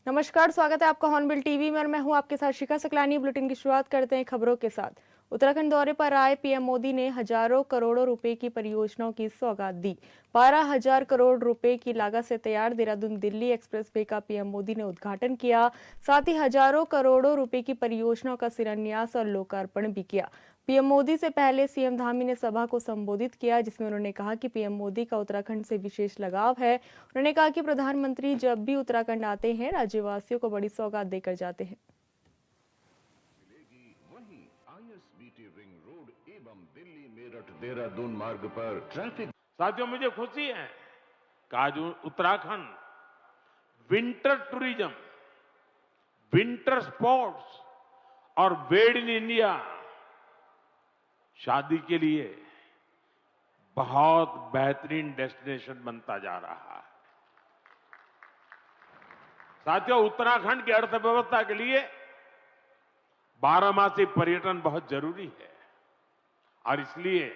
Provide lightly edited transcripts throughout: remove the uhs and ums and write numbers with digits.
नमस्कार, स्वागत है आपका हॉर्नबिल टीवी में और मैं हूं आपके साथ शिखा सकलानी। बुलेटिन की शुरुआत करते हैं खबरों के साथ। उत्तराखंड दौरे पर आए पीएम मोदी ने हजारों करोड़ों रुपए की परियोजनाओं की सौगात दी। 12,000 करोड़ रुपए की लागत से तैयार देहरादून दिल्ली एक्सप्रेसवे का पीएम मोदी ने उद्घाटन किया। साथ ही हजारों करोड़ों रुपए की परियोजनाओं का शिलान्यास और लोकार्पण भी किया। पीएम मोदी से पहले सीएम धामी ने सभा को संबोधित किया, जिसमें उन्होंने कहा कि पीएम मोदी का उत्तराखंड से विशेष लगाव है। उन्होंने कहा कि प्रधानमंत्री जब भी उत्तराखंड आते हैं, राज्यवासियों को बड़ी सौगात देकर जाते हैं। वहीं आईएसबीटी रिंग रोड एवं दिल्ली मेरठ देहरादून मार्ग पर ट्रैफिक। साथियों, मुझे खुशी है कि आज Uttarakhand winter tourism, winter sports और मेड इन इंडिया शादी के लिए बहुत बेहतरीन डेस्टिनेशन बनता जा रहा है। साथियों, उत्तराखंड की अर्थव्यवस्था के लिए बारहमासी पर्यटन बहुत जरूरी है और इसलिए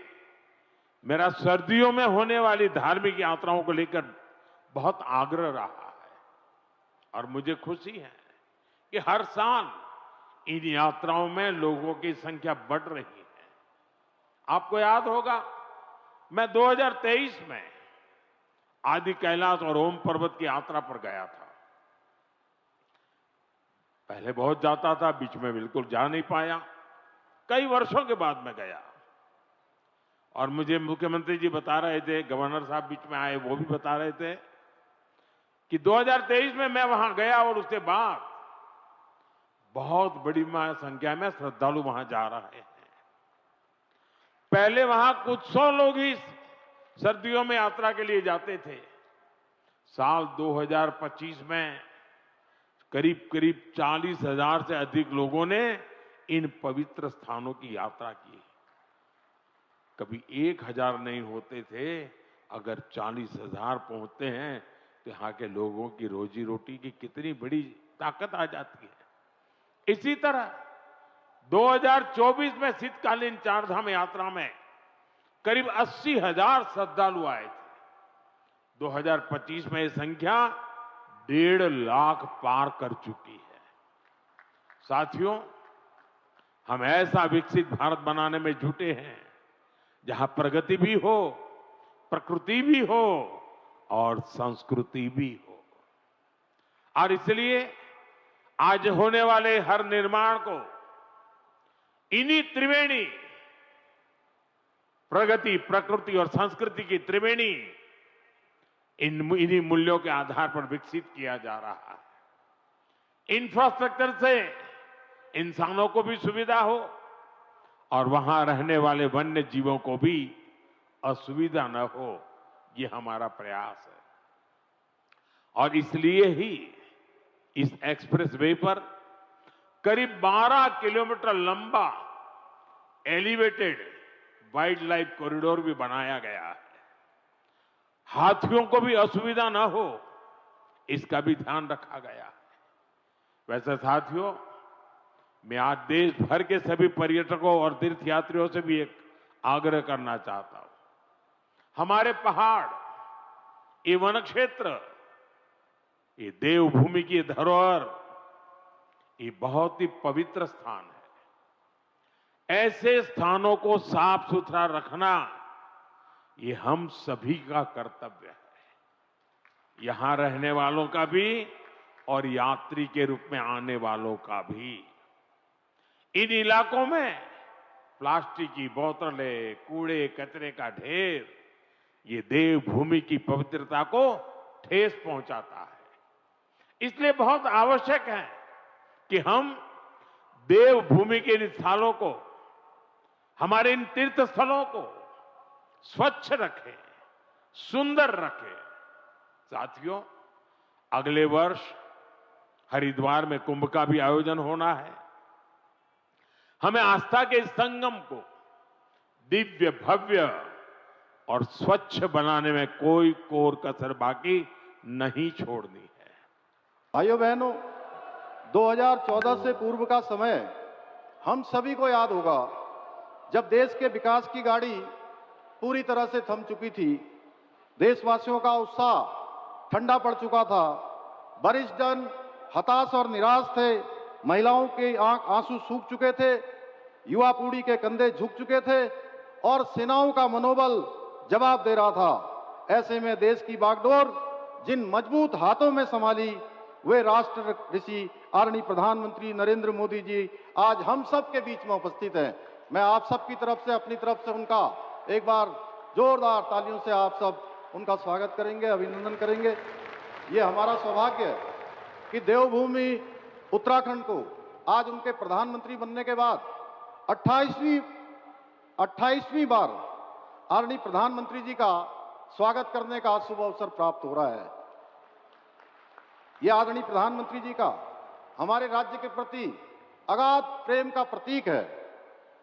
मेरा सर्दियों में होने वाली धार्मिक यात्राओं को लेकर बहुत आग्रह रहा है और मुझे खुशी है कि हर साल इन यात्राओं में लोगों की संख्या बढ़ रही है। आपको याद होगा, मैं 2023 में आदि कैलाश और ओम पर्वत की यात्रा पर गया था। पहले बहुत जाता था, बीच में बिल्कुल जा नहीं पाया। कई वर्षों के बाद मैं गया और मुझे मुख्यमंत्री जी बता रहे थे, गवर्नर साहब बीच में आए, वो भी बता रहे थे कि 2023 में मैं वहां गया और उसके बाद बहुत बड़ी संख्या में श्रद्धालु वहां जा रहे हैं। पहले वहां कुछ 100 लोग ही सर्दियों में यात्रा के लिए जाते थे। साल 2025 में करीब 40,000 से अधिक लोगों ने इन पवित्र स्थानों की यात्रा की। कभी 1,000 नहीं होते थे, अगर 40,000 पहुंचते हैं तो यहाँ के लोगों की रोजी रोटी की कितनी बड़ी ताकत आ जाती है। इसी तरह 2024 में शीतकालीन चारधाम यात्रा में करीब 80,000 श्रद्धालु आए थे। 2025 में यह संख्या 1.5 लाख पार कर चुकी है। साथियों, हम ऐसा विकसित भारत बनाने में जुटे हैं जहां प्रगति भी हो, प्रकृति भी हो और संस्कृति भी हो। और इसलिए आज होने वाले हर निर्माण को इन्हीं त्रिवेणी, प्रगति, प्रकृति और संस्कृति की त्रिवेणी, इन्हीं मूल्यों के आधार पर विकसित किया जा रहा है। इंफ्रास्ट्रक्चर से इंसानों को भी सुविधा हो और वहां रहने वाले वन्य जीवों को भी असुविधा न हो, ये हमारा प्रयास है। और इसलिए ही इस एक्सप्रेसवे पर करीब 12 किलोमीटर लंबा एलिवेटेड वाइल्ड लाइफ कॉरिडोर भी बनाया गया है। हाथियों को भी असुविधा न हो, इसका भी ध्यान रखा गया है। वैसे साथियों, मैं आज देश भर के सभी पर्यटकों और तीर्थयात्रियों से भी एक आग्रह करना चाहता हूं। हमारे पहाड़, ये वन क्षेत्र, ये देवभूमि की धरोहर, ये बहुत ही पवित्र स्थान है। ऐसे स्थानों को साफ सुथरा रखना ये हम सभी का कर्तव्य है, यहां रहने वालों का भी और यात्री के रूप में आने वालों का भी। इन इलाकों में प्लास्टिक की बोतलें, कूड़े कचरे का ढेर, ये देवभूमि की पवित्रता को ठेस पहुंचाता है। इसलिए बहुत आवश्यक है कि हम देवभूमि के इन स्थलों को, हमारे इन तीर्थ स्थलों को स्वच्छ रखें, सुंदर रखें। साथियों, अगले वर्ष हरिद्वार में कुंभ का भी आयोजन होना है। हमें आस्था के इस संगम को दिव्य, भव्य और स्वच्छ बनाने में कोई कोर कसर बाकी नहीं छोड़नी है। भाइयों बहनों, 2014 से पूर्व का समय हम सभी को याद होगा, जब देश के विकास की गाड़ी पूरी तरह से थम चुकी थी। देशवासियों का उत्साह ठंडा पड़ चुका था। वरिष्ठ जन हताश और निराश थे, महिलाओं के आंसू सूख चुके थे, युवा पीढ़ी के कंधे झुक चुके थे और सेनाओं का मनोबल जवाब दे रहा था। ऐसे में देश की बागडोर जिन मजबूत हाथों में संभाली, वे राष्ट्र ऋषि आदरणीय प्रधानमंत्री नरेंद्र मोदी जी आज हम सब के बीच में उपस्थित हैं। मैं आप सब की तरफ से, अपनी तरफ से उनका एक बार जोरदार तालियों से आप सब उनका स्वागत करेंगे, अभिनंदन करेंगे। ये हमारा सौभाग्य है कि देवभूमि उत्तराखंड को आज उनके प्रधानमंत्री बनने के बाद 28वीं बार आदरणीय प्रधानमंत्री जी का स्वागत करने का शुभ अवसर प्राप्त हो रहा है। यह आदरणीय प्रधानमंत्री जी का हमारे राज्य के प्रति अगाध प्रेम का प्रतीक है।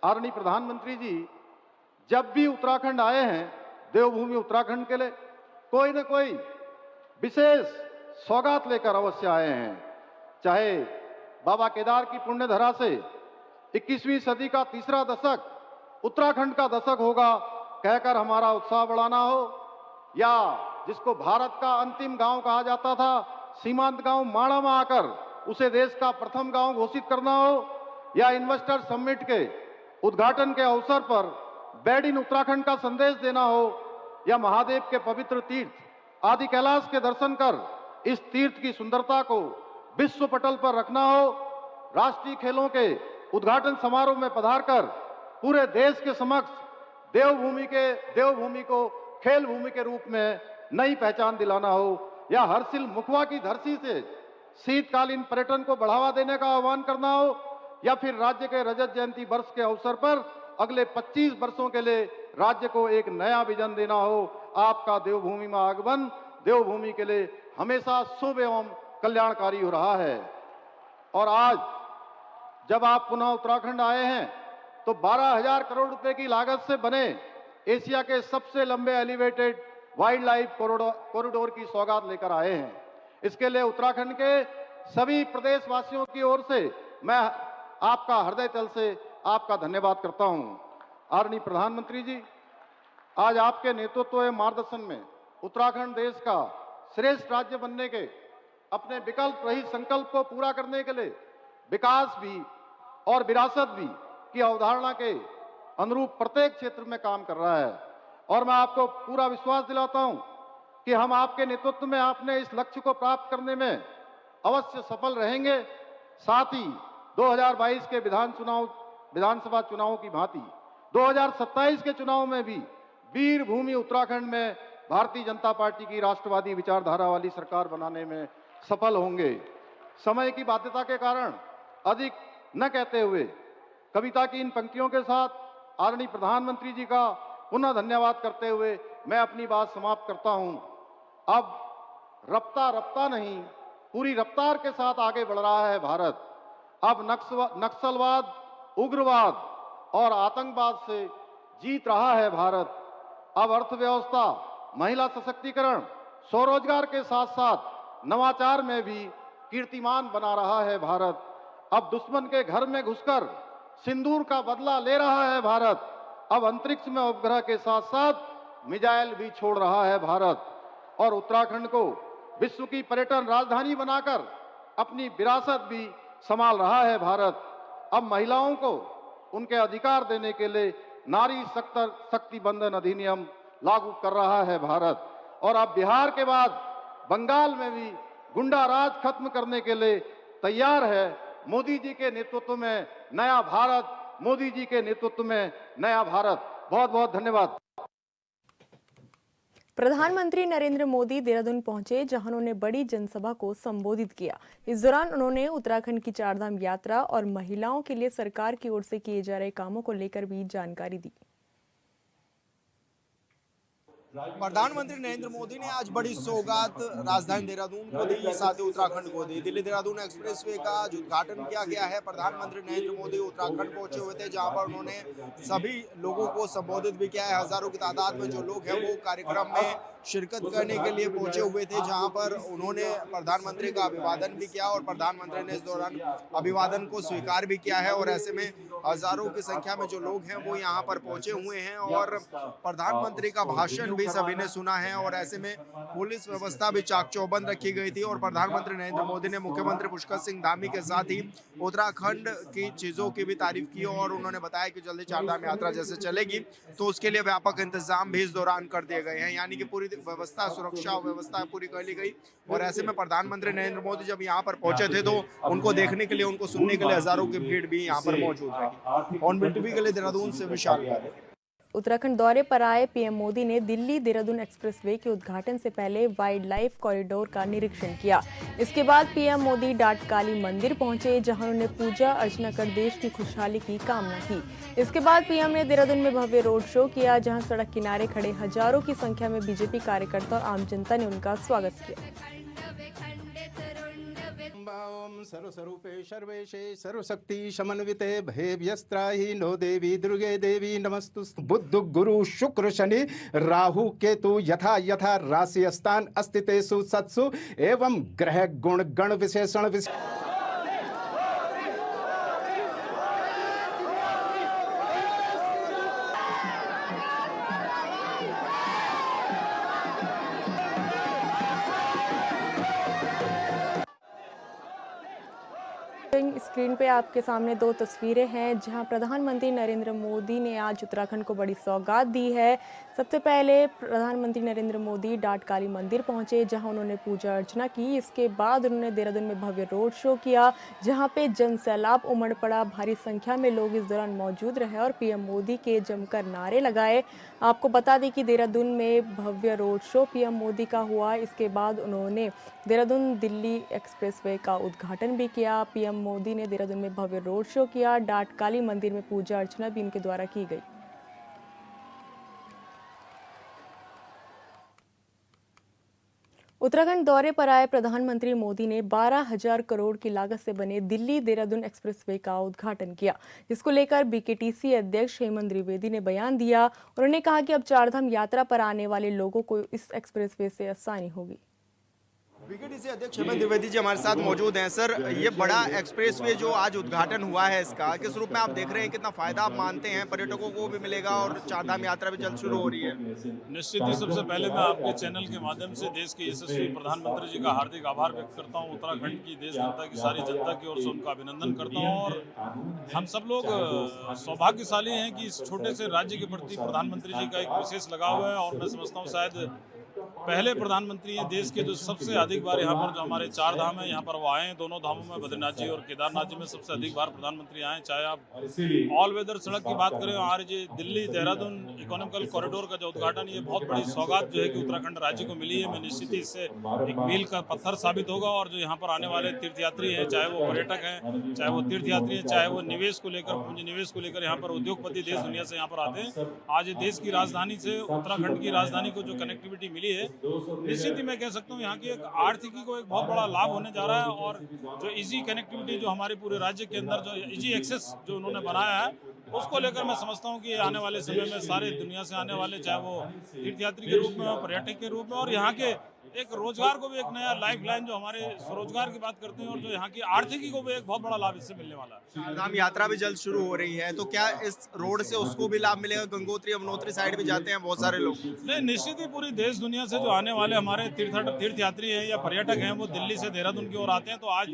आदरणीय प्रधानमंत्री जी जब भी उत्तराखंड आए हैं, देवभूमि उत्तराखंड के लिए कोई न कोई विशेष सौगात लेकर अवश्य आए हैं। चाहे बाबा केदार की पुण्य धरा से 21वीं सदी का तीसरा दशक उत्तराखंड का दशक होगा कहकर हमारा उत्साह बढ़ाना हो, या जिसको भारत का अंतिम गांव कहा जाता था, सीमांत गांव माणा में आकर उसे देश का प्रथम गांव घोषित करना हो, या इन्वेस्टर समिट के उद्घाटन के अवसर पर बेड इन उत्तराखंड का संदेश देना हो, या महादेव के पवित्र तीर्थ आदि कैलाश के दर्शन कर इस तीर्थ की सुंदरता को विश्व पटल पर रखना हो, राष्ट्रीय खेलों के उद्घाटन समारोह में पधारकर पूरे देश के समक्ष देवभूमि को खेल भूमि के रूप में नई पहचान दिलाना हो, या हर्षिल मुखवा की धरती से शीतकालीन पर्यटन को बढ़ावा देने का आह्वान करना हो, या फिर राज्य के रजत जयंती वर्ष के अवसर पर अगले 25 वर्षों के लिए राज्य को एक नया विजन देना हो। आपका देवभूमि में आगमन देवभूमि के लिए हमेशा शुभ एवं कल्याणकारी हो रहा है। और आज जब आप पुनः उत्तराखंड आए हैं तो 12,000 करोड़ रुपए की लागत से बने एशिया के सबसे लंबे एलिवेटेड वाइल्ड लाइफ कॉरिडोर की सौगात लेकर आए हैं। इसके लिए उत्तराखंड के सभी प्रदेशवासियों की ओर से मैं आपका हृदय तल से आपका धन्यवाद करता हूं। आदरणीय प्रधानमंत्री जी, आज आपके नेतृत्व एवं मार्गदर्शन में उत्तराखंड देश का श्रेष्ठ राज्य बनने के अपने विकल्प रहित संकल्प को पूरा करने के लिए विकास भी और विरासत भी की अवधारणा के अनुरूप प्रत्येक क्षेत्र में काम कर रहा है। और मैं आपको पूरा विश्वास दिलाता हूं कि हम आपके नेतृत्व में आपने इस लक्ष्य को प्राप्त करने में अवश्य सफल रहेंगे। साथ ही 2022 के विधानसभा चुनावों की भांति 2027 के चुनाव में भी वीर भूमि उत्तराखंड में भारतीय जनता पार्टी की राष्ट्रवादी विचारधारा वाली सरकार बनाने में सफल होंगे। समय की बाध्यता के कारण अधिक न कहते हुए कविता की इन पंक्तियों के साथ आदरणीय प्रधानमंत्री जी का पुनः धन्यवाद करते हुए मैं अपनी बात समाप्त करता हूं। अब रफ्ता नहीं, पूरी रफ्तार के साथ आगे बढ़ रहा है भारत। अब नक्सलवाद, उग्रवाद और आतंकवाद से जीत रहा है भारत। अब अर्थव्यवस्था, महिला सशक्तिकरण, स्वरोजगार के साथ साथ नवाचार में भी कीर्तिमान बना रहा है भारत। अब दुश्मन के घर में घुसकर सिंदूर का बदला ले रहा है भारत। अब अंतरिक्ष में उपग्रह के साथ साथ मिसाइल भी छोड़ रहा है भारत। और उत्तराखंड को विश्व की पर्यटन राजधानी बनाकर अपनी विरासत भी संभाल रहा है भारत। अब महिलाओं को उनके अधिकार देने के लिए नारी शक्ति बंधन अधिनियम लागू कर रहा है भारत। और अब बिहार के बाद बंगाल में भी गुंडा राज खत्म करने के लिए तैयार है। मोदी जी के नेतृत्व में नया भारत, मोदी जी के नेतृत्व में नया भारत। बहुत बहुत धन्यवाद। प्रधानमंत्री नरेंद्र मोदी देहरादून पहुंचे, जहां उन्होंने बड़ी जनसभा को संबोधित किया। इस दौरान उन्होंने उत्तराखंड की चारधाम यात्रा और महिलाओं के लिए सरकार की ओर से किए जा रहे कामों को लेकर भी जानकारी दी। प्रधानमंत्री नरेंद्र मोदी ने आज बड़ी सौगात राजधानी देहरादून को दी, साथ ही उत्तराखंड को दी। दिल्ली देहरादून एक्सप्रेसवे का जो उद्घाटन किया गया है, प्रधानमंत्री नरेंद्र मोदी उत्तराखंड पहुंचे हुए थे, जहां पर उन्होंने सभी लोगों को संबोधित भी किया है। हजारों की तादाद में जो लोग हैं वो कार्यक्रम में शिरकत करने के लिए पहुंचे हुए थे, जहां पर उन्होंने प्रधानमंत्री का अभिवादन भी किया और प्रधानमंत्री ने इस दौरान अभिवादन को स्वीकार भी किया है। और ऐसे में हजारों की संख्या में जो लोग हैं वो यहाँ पर पहुंचे हुए हैं और प्रधानमंत्री का भाषण भी सभी ने सुना है। और ऐसे में पुलिस व्यवस्था भी चाक चौबंद रखी गई थी और प्रधानमंत्री नरेंद्र मोदी ने मुख्यमंत्री पुष्कर सिंह धामी के साथ ही उत्तराखंड की चीजों की भी तारीफ की और उन्होंने बताया कि जल्दी चारधाम यात्रा जैसे चलेगी तो उसके लिए व्यापक इंतजाम भी इस दौरान कर दिए गए हैं, यानी कि पूरी व्यवस्था, सुरक्षा व्यवस्था पूरी कर ली गई। और ऐसे में प्रधानमंत्री नरेंद्र मोदी जब यहाँ पर पहुंचे थे तो उनको देखने के लिए, उनको सुनने के लिए हजारों की भीड़ भी यहाँ पर मौजूद रही। ऑन टीवी के लिए देहरादून से विशाल यादव। उत्तराखंड दौरे पर आए पीएम मोदी ने दिल्ली देहरादून एक्सप्रेसवे के उद्घाटन से पहले वाइल्ड लाइफ कॉरिडोर का निरीक्षण किया। इसके बाद पीएम मोदी डाट काली मंदिर पहुंचे, जहां उन्होंने पूजा अर्चना कर देश की खुशहाली की कामना की। इसके बाद पीएम ने देहरादून में भव्य रोड शो किया, जहां सड़क किनारे खड़े हजारों की संख्या में बीजेपी कार्यकर्ता और आम जनता ने उनका स्वागत किया। सर्वस्वरूपे सर्वेशे सर्वशक्ति समन्विते भयव्यस्त्राहि नो देवी दुर्गे देवी नमस्तु। बुध गुरु शुक्र शनि राहु केतु यथा यथा राशि स्थान अस्तितेषु सत्सु एवं ग्रह गुण गण विशेषण स्क्रीन पे आपके सामने दो तस्वीरें हैं, जहां प्रधानमंत्री नरेंद्र मोदी ने आज उत्तराखंड को बड़ी सौगात दी है। सबसे पहले प्रधानमंत्री नरेंद्र मोदी डाट काली मंदिर पहुंचे, जहां उन्होंने पूजा अर्चना की। इसके बाद उन्होंने देहरादून में भव्य रोड शो किया, जहां पे जन सैलाब उमड़ पड़ा। भारी संख्या में लोग इस दौरान मौजूद रहे और पीएम मोदी के जमकर नारे लगाए। आपको बता दें कि देहरादून में भव्य रोड शो पीएम मोदी का हुआ। इसके बाद उन्होंने देहरादून दिल्ली एक्सप्रेसवे का उद्घाटन भी किया। पीएम मोदी ने देहरादून में भव्य रोड शो किया। डाट काली मंदिर में पूजा अर्चना भी इनके द्वारा की गई। उत्तराखंड दौरे पर आए प्रधानमंत्री मोदी ने 12,000 करोड़ की लागत से बने दिल्ली देहरादून एक्सप्रेसवे का उद्घाटन किया, जिसको लेकर बीकेटीसी अध्यक्ष हेमंत द्विवेदी ने बयान दिया। उन्होंने कहा कि अब चारधाम यात्रा पर आने वाले लोगों को इस एक्सप्रेसवे से आसानी होगी। बीकेटीसी अध्यक्ष हेमंत द्विवेदी जी हमारे साथ मौजूद हैं। सर, ये बड़ा एक्सप्रेसवे जो आज उद्घाटन हुआ है, इसका किस रूप में आप देख रहे हैं? कितना फायदा आप मानते हैं? पर्यटकों को भी मिलेगा और चारधाम यात्रा भी जल्द शुरू हो रही है। निश्चित ही सबसे पहले मैं आपके चैनल के माध्यम से देश के यशस्वी प्रधानमंत्री जी का हार्दिक आभार व्यक्त करता हूँ। उत्तराखंड की देश जनता की, सारी जनता की ओर से उनका अभिनंदन करता हूँ। और हम सब लोग सौभाग्यशाली हैं कि इस छोटे से राज्य के प्रति प्रधानमंत्री जी का एक विशेष लगाव है। और मैं समझता हूँ शायद पहले प्रधानमंत्री हैं देश के जो सबसे अधिक बार यहाँ पर, जो हमारे चार धाम है यहाँ पर वो आए हैं। दोनों धामों में, बद्रीनाथ जी और केदारनाथ जी में सबसे अधिक बार प्रधानमंत्री आए। चाहे आप ऑल वेदर सड़क की बात करें, आज ये दिल्ली देहरादून इकोनॉमिकल कॉरिडोर का जो उद्घाटन, ये बहुत बड़ी सौगात जो है कि उत्तराखंड राज्य को मिली है। मैं निश्चित ही इससे एक मील का पत्थर साबित होगा। और जो यहाँ पर आने वाले तीर्थयात्री हैं, चाहे वो पर्यटक हैं, चाहे वो तीर्थयात्री हैं, चाहे वो निवेश को लेकर, पूंजी निवेश को लेकर यहाँ पर उद्योगपति देश दुनिया से यहाँ पर आते हैं। आज देश की राजधानी से उत्तराखंड की राजधानी को जो कनेक्टिविटी मिली है, निश्चित ही मैं कह सकता हूँ यहाँ की एक आर्थिकी को एक बहुत बड़ा लाभ होने जा रहा है। और जो इजी कनेक्टिविटी जो हमारे पूरे राज्य के अंदर जो इजी एक्सेस जो उन्होंने बनाया है, उसको लेकर मैं समझता हूँ कि आने वाले समय में सारे दुनिया से आने वाले, चाहे वो तीर्थयात्री के रूप में हो, पर्यटक के रूप में, और यहाँ के एक रोजगार को भी एक नया लाइफ लाइन, जो हमारे स्वरोजगार की बात करते हैं, और जो यहाँ की आर्थिकी को भी एक बहुत बड़ा लाभ इससे मिलने वाला है। चारधाम यात्रा भी जल्द शुरू हो रही है, तो क्या इस रोड से उसको भी लाभ मिलेगा? गंगोत्री यमुनोत्री साइड भी जाते हैं बहुत सारे लोग। नहीं, निश्चित ही पूरी देश दुनिया से जो आने वाले हमारे तीर्थयात्री हैं या पर्यटक हैं, वो दिल्ली से देहरादून की ओर आते हैं। तो आज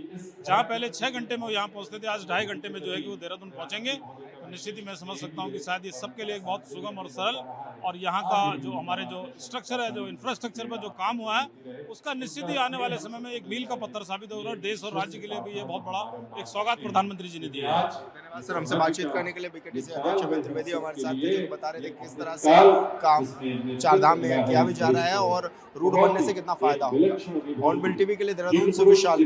जहाँ पहले 6 घंटे में वो यहाँ पहुँचते थे, आज 2.5 घंटे में जो है कि वो देहरादून पहुँचेंगे। तो निश्चित ही मैं समझ सकता हूँ कि शायद ये सबके लिए एक बहुत सुगम और सरल, और यहाँ का जो हमारे जो स्ट्रक्चर है, जो इंफ्रास्ट्रक्चर पर जो काम हुआ है, उसका निश्चित ही आने वाले समय में एक मील का पत्थर साबित होगा। देश और राज्य के लिए भी ये बहुत बड़ा एक सौगात प्रधानमंत्री जी ने दिया है। धन्यवाद सर, हमसे बातचीत करने के लिए। बीकेटीसी अध्यक्ष हेमंत द्विवेदी हमारे साथ थे, जो बता रहे थे किस तरह से काम चारधाम में किया भी जा रहा है और रूट बनने से कितना फायदा होगा। ऑन टीवी के लिए देहरादून से विशाल।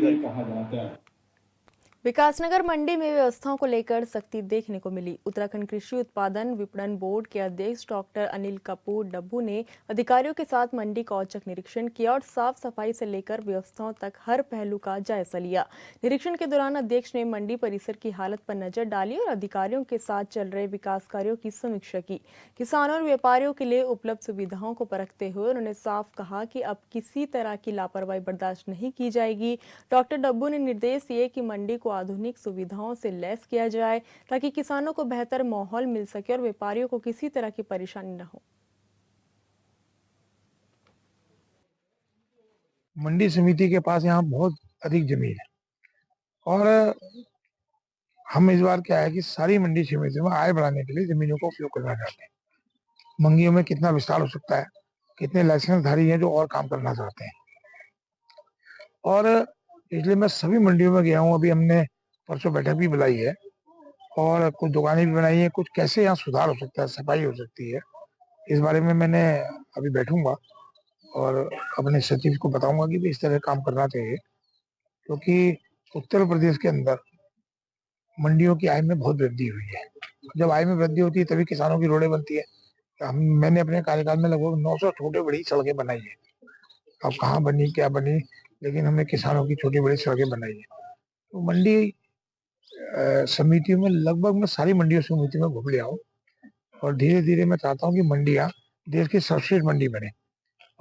विकासनगर मंडी में व्यवस्थाओं को लेकर सख्ती देखने को मिली। उत्तराखंड कृषि उत्पादन विपणन बोर्ड के अध्यक्ष डॉक्टर अनिल कपूर डब्बू ने अधिकारियों के साथ मंडी का औचक निरीक्षण किया और साफ सफाई से लेकर व्यवस्थाओं तक हर पहलू का जायजा लिया। निरीक्षण के दौरान अध्यक्ष ने मंडी परिसर की हालत पर नजर डाली और अधिकारियों के साथ चल रहे विकास कार्यों की समीक्षा की। किसानों और व्यापारियों के लिए उपलब्ध सुविधाओं को परखते हुए उन्होंने साफ कहा कि अब किसी तरह की लापरवाही बर्दाश्त नहीं की जाएगी। डॉक्टर डब्बू ने निर्देश दिए कि मंडी को आधुनिक सुविधाओं से लैस किया जाए ताकि किसानों को बेहतर माहौल मिल सके और व्यापारियों को किसी तरह की परेशानी न हो। मंडी समिति के पास यहाँ बहुत अधिक जमीन है और हम इस बार क्या है कि सारी मंडी समिति में आय बढ़ाने के लिए जमीनों का उपयोग करना चाहते हैं। मंडियों में कितना विस्तार हो सकता है, कितने लाइसेंसधारी हैं जो और काम करना चाहते हैं, और इसलिए मैं सभी मंडियों में गया हूँ। अभी हमने परसों बैठक भी बुलाई है और कुछ दुकानें भी बनाई है। कुछ कैसे यहाँ सुधार हो सकता है, सफाई हो सकती है, इस बारे में मैंने अभी बैठूंगा और अपने सचिव को बताऊंगा कि भी इस तरह काम करना चाहिए, क्योंकि उत्तर प्रदेश के अंदर मंडियों की आय में बहुत वृद्धि हुई है। जब आय में वृद्धि होती है तभी किसानों की रोडें बनती है। मैंने अपने कार्यकाल में लगभग 900 छोटे बड़ी सड़कें बनाई है। अब कहाँ बनी क्या बनी, लेकिन हमने किसानों की छोटी बड़ी सड़कें बनाई है। तो मंडी समितियों में लगभग मैं सारी मंडियों समिति में घूम लिया हूँ और धीरे धीरे मैं चाहता हूँ कि मंडियाँ देश की सर्वश्रेष्ठ मंडी बने।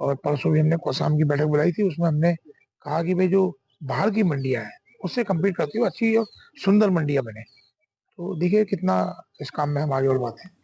और परसों भी हमने कोसाम की बैठक बुलाई थी, उसमें हमने कहा कि भाई जो बाहर की मंडियाँ हैं उससे कम्पीट करती हुई अच्छी और सुंदर मंडियाँ बने। तो देखिए कितना इस काम में हम आगे बढ़ाते हैं।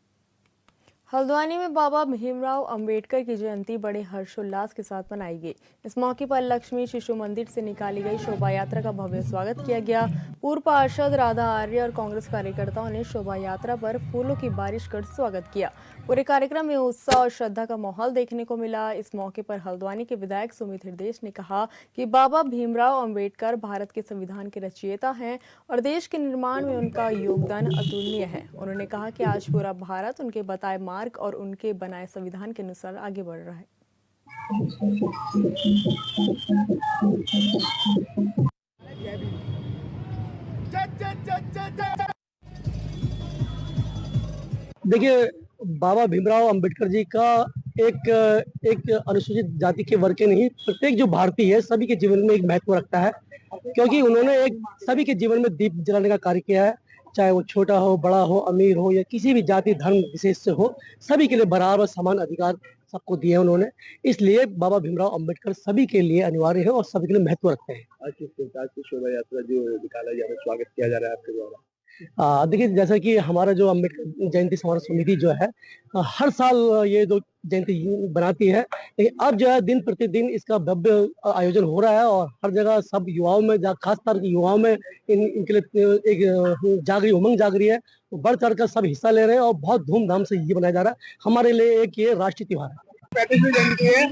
हल्द्वानी में बाबा भीमराव अंबेडकर की जयंती बड़े हर्षोल्लास के साथ मनाई गई। इस मौके पर लक्ष्मी शिशु मंदिर से निकाली गई शोभा यात्रा का भव्य स्वागत किया गया। पूर्व पार्षद राधा आर्य और कांग्रेस कार्यकर्ताओं ने शोभा यात्रा पर फूलों की बारिश कर स्वागत किया। पूरे कार्यक्रम में उत्साह और श्रद्धा का माहौल देखने को मिला। इस मौके पर हल्द्वानी के विधायक सुमित हृदयेश ने कहा कि बाबा भीमराव अंबेडकर भारत के संविधान के रचयिता हैं और देश के निर्माण में उनका योगदान अतुलनीय है। उन्होंने कहा कि आज पूरा भारत उनके बताए मार्ग और उनके बनाए संविधान के अनुसार आगे बढ़ रहा है। देखिए, बाबा भीमराव अंबेडकर जी का एक अनुसूचित जाति के वर्ग के नहीं, प्रत्येक जो भारतीय है सभी के जीवन में एक महत्व रखता है, क्योंकि उन्होंने एक सभी के जीवन में दीप जलाने का कार्य किया है। चाहे वो छोटा हो, बड़ा हो, अमीर हो या किसी भी जाति धर्म विशेष से हो, सभी के लिए बराबर समान अधिकार सबको दिए उन्होंने। इसलिए बाबा भीमराव अंबेडकर सभी के लिए अनिवार्य है और सभी के लिए महत्व रखते हैं। आज किस प्रकार की शोभा यात्रा जो निकाला जा रहा है, स्वागत किया जा रहा है आपके द्वारा? देखिए, जैसा कि हमारा जो अम्बेडकर जयंती समारोह समिति जो है हर साल ये जो जयंती बनाती है, लेकिन अब जो है दिन प्रतिदिन इसका भव्य आयोजन हो रहा है और हर जगह सब युवाओं में, खासतौर के युवाओं में इनके लिए एक उमंग जाग रही है। तो बढ़ चढ़ कर सब हिस्सा ले रहे हैं और बहुत धूमधाम से ये बनाया जा रहा है। हमारे लिए एक ये राष्ट्रीय त्योहार है। 35वीं जयंती है,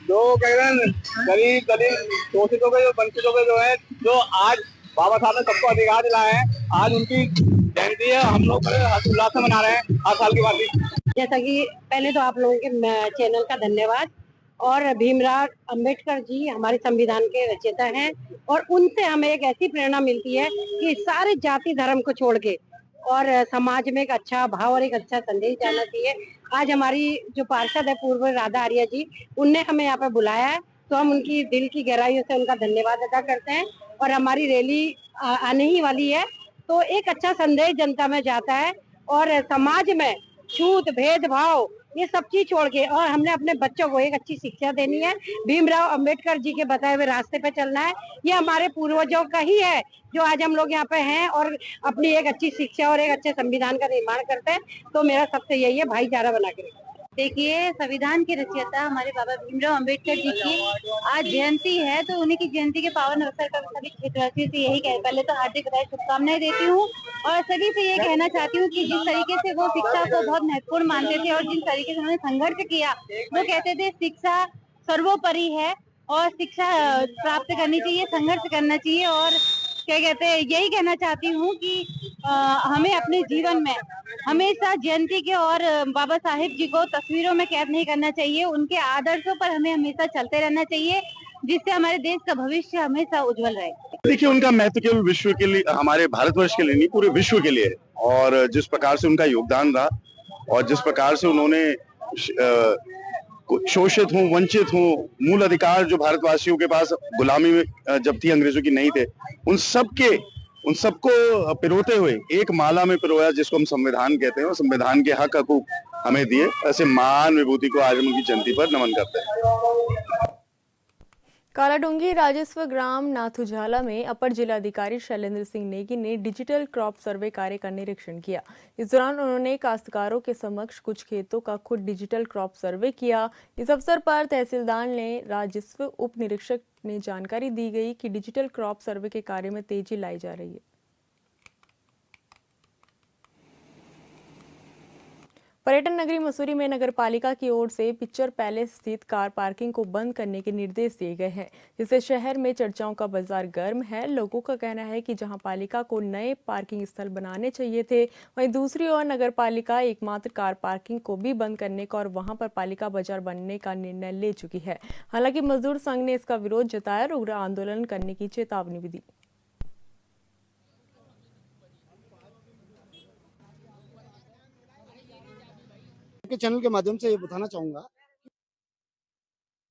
जो गरीब दलित शोषितों के, जो वंचितों के जो है, जो आज बाबा साहब ने सबको अधिकार दिलाए हैं, आज उनकी जयंती है। हम लोग बड़े हर्षोल्लास से मना रहे हैं हर साल की बात। जैसा कि पहले तो आप लोगों के चैनल का धन्यवाद। और भीमराव अंबेडकर जी हमारे संविधान के रचयिता हैं और उनसे हमें एक ऐसी प्रेरणा मिलती है कि सारे जाति धर्म को छोड़ के और समाज में एक अच्छा भाव और एक अच्छा संदेश जाना चाहिए। आज हमारी जो पार्षद है पूर्व राधा आर्य जी, उनने हमें यहाँ पे बुलाया है, तो हम उनकी दिल की गहराइयों से उनका धन्यवाद अदा करते हैं। और हमारी रैली आने ही वाली है, तो एक अच्छा संदेश जनता में जाता है और समाज में छूत भेदभाव ये सब चीज छोड़ के, और हमने अपने बच्चों को एक अच्छी शिक्षा देनी है। भीमराव अंबेडकर जी के बताए हुए रास्ते पे चलना है। ये हमारे पूर्वजों का ही है जो आज हम लोग यहाँ पे हैं और अपनी एक अच्छी शिक्षा और एक अच्छे संविधान का निर्माण करते हैं। तो मेरा सबसे यही है, भाईचारा बना के। देखिए, संविधान के रचयिता हमारे बाबा भीमराव अंबेडकर जी की आज जयंती है, तो उन्हीं की जयंती के पावन अवसर पर सभी क्षेत्रवासियों से यही पहले तो हार्दिक बधाई शुभकामनाएं देती हूँ और सभी से ये कहना चाहती हूँ कि जिस तरीके से वो शिक्षा को बहुत महत्वपूर्ण मानते थे और जिस तरीके से उन्होंने संघर्ष किया, वो कहते थे शिक्षा सर्वोपरि है और शिक्षा प्राप्त करनी चाहिए, संघर्ष करना चाहिए। और क्या कहते हैं, यही कहना चाहती हूँ कि हमें अपने जीवन में हमेशा जयंती के और बाबा साहेब जी को तस्वीरों में कैद नहीं करना चाहिए। उनके आदर्शों पर हमें हमेशा चलते रहना चाहिए, जिससे हमारे देश का भविष्य हमेशा उज्जवल रहे। देखिए, उनका महत्व केवल विश्व के लिए, हमारे भारतवर्ष के लिए नहीं, पूरे विश्व के लिए है। और जिस प्रकार से उनका योगदान रहा और जिस प्रकार से उन्होंने शोषित हों, वंचित हों, मूल अधिकार जो भारतवासियों के पास गुलामी में जब थी, अंग्रेजों की नहीं थे, उन सबको पिरोते हुए एक माला में पिरोया, जिसको हम संविधान कहते हैं, और संविधान के हक हकूक हमें दिए। ऐसे महान विभूति को आज हम उनकी जयंती पर नमन करते हैं। कालाडूंगी राजस्व ग्राम नाथुझाला में अपर जिलाधिकारी शैलेंद्र सिंह नेगी ने डिजिटल क्रॉप सर्वे कार्य का निरीक्षण किया। इस दौरान उन्होंने काश्तकारों के समक्ष कुछ खेतों का खुद डिजिटल क्रॉप सर्वे किया। इस अवसर पर तहसीलदार ने राजस्व उप निरीक्षक ने जानकारी दी गई कि डिजिटल क्रॉप सर्वे के कार्य में तेजी लाई जा रही है। पर्यटन नगरी मसूरी में नगर पालिका की ओर से पिक्चर पैलेस स्थित कार पार्किंग को बंद करने के निर्देश दिए गए हैं, जिससे शहर में चर्चाओं का बाजार गर्म है। लोगों का कहना है कि जहां पालिका को नए पार्किंग स्थल बनाने चाहिए थे, वहीं दूसरी ओर नगर पालिका एकमात्र कार पार्किंग को भी बंद करने का और वहां पर पालिका बाजार बनने का निर्णय ले चुकी है। हालांकि मजदूर संघ ने इसका विरोध जताया और उग्र आंदोलन करने की चेतावनी भी दी। के चैनल के माध्यम से ये बताना चाहूंगा,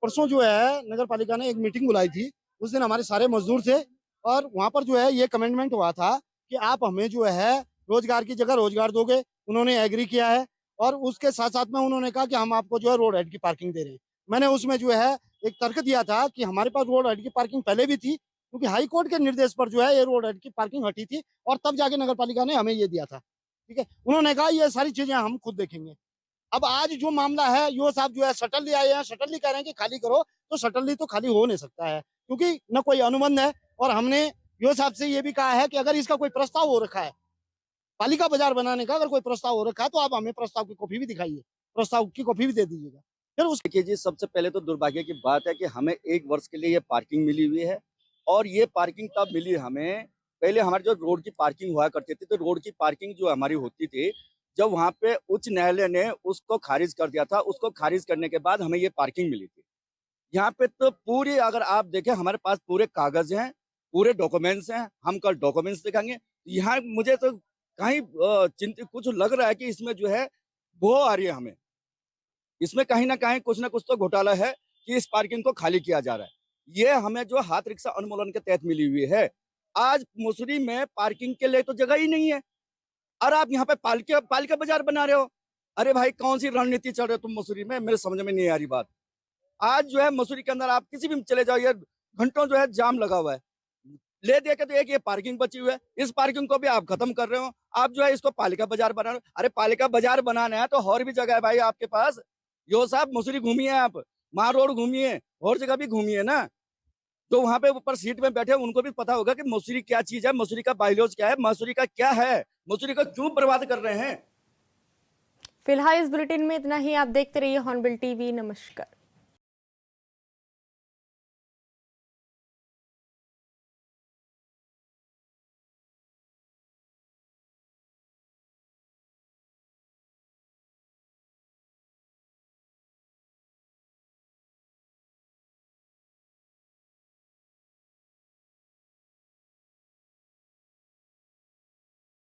परसों जो है नगर पालिका ने एक मीटिंग बुलाई थी। उस दिन हमारे सारे मजदूर थे और वहां पर जो है ये कमेंटमेंट हुआ था कि आप हमें जो है रोजगार की जगह रोजगार दोगे। उन्होंने एग्री किया है और उसके साथ साथ में उन्होंने कहा कि हम आपको जो है रोड हेड की पार्किंग दे रहे हैं। मैंने उसमें जो है एक तर्क दिया था कि हमारे पास रोड हेड की पार्किंग पहले भी थी, क्योंकि हाई कोर्ट के निर्देश पर जो है ये रोड हेड की पार्किंग हटी थी और तब जाके नगर पालिका ने हमें ये दिया था। ठीक है, उन्होंने कहा ये सारी चीजें हम खुद देखेंगे। अब आज जो मामला है, यो साहब जो है शटल ले आए हैं, शटल ले कह रहे हैं कि खाली करो, तो शटल ली तो खाली हो नहीं सकता है, क्योंकि न कोई अनुबंध है। और हमने यो साहब से ये भी कहा है कि अगर इसका कोई प्रस्ताव हो रखा है, पालिका बाजार बनाने का अगर कोई प्रस्ताव हो रखा है, तो आप हमें प्रस्ताव की कॉपी भी दिखाइए, प्रस्ताव की कॉपी भी दे दीजिएगा। फिर उस देखिए जी, सबसे पहले तो दुर्भाग्य की बात है कि हमें 1 वर्ष के लिए ये पार्किंग मिली हुई है। और ये पार्किंग तब मिली हमें, पहले हमारे जो रोड की पार्किंग हुआ करती थी, तो रोड की पार्किंग जो हमारी होती थी, जब वहां पे उच्च न्यायालय ने उसको खारिज कर दिया था, उसको खारिज करने के बाद हमें ये पार्किंग मिली थी। यहाँ पे तो पूरी, अगर आप देखें, हमारे पास पूरे कागज हैं, पूरे डॉक्यूमेंट्स हैं, हम कल डॉक्यूमेंट्स दिखाएंगे। यहाँ मुझे तो कहीं चिंतित कुछ लग रहा है कि इसमें जो है वो आ रही है, हमें इसमें कहीं ना कहीं कुछ ना कुछ तो घोटाला है कि इस पार्किंग को खाली किया जा रहा है। ये हमें जो हाथ रिक्शा अनुमूलन के तहत मिली हुई है। आज मसूरी में पार्किंग के लिए तो जगह ही नहीं है और आप यहाँ पे पालिका बाजार बना रहे हो। अरे भाई, कौन सी रणनीति चल रही है तुम मसूरी में, मेरे समझ में नहीं आ रही बात। आज जो है मसूरी के अंदर आप किसी भी चले जाओ, ये घंटों जो है जाम लगा हुआ है। ले दे के तो एक ये पार्किंग बची हुई है, इस पार्किंग को भी आप खत्म कर रहे हो। आप जो है इसको पालिका बाजार बना रहे हो। अरे पालिका बाजार बनाना है तो और भी जगह है भाई आपके पास। यो साहब मसूरी घूमिए, आप मार रोड घूमिए, और जगह भी घूमिए ना। तो वहां पे ऊपर सीट में बैठे उनको भी पता होगा कि मसूरी क्या चीज है, मसूरी का बाइलॉज क्या है, मसूरी का क्या है, मसूरी को क्यों बर्बाद कर रहे हैं। फिलहाल इस बुलेटिन में इतना ही। आप देखते रहिए हॉर्नबिल टीवी। नमस्कार।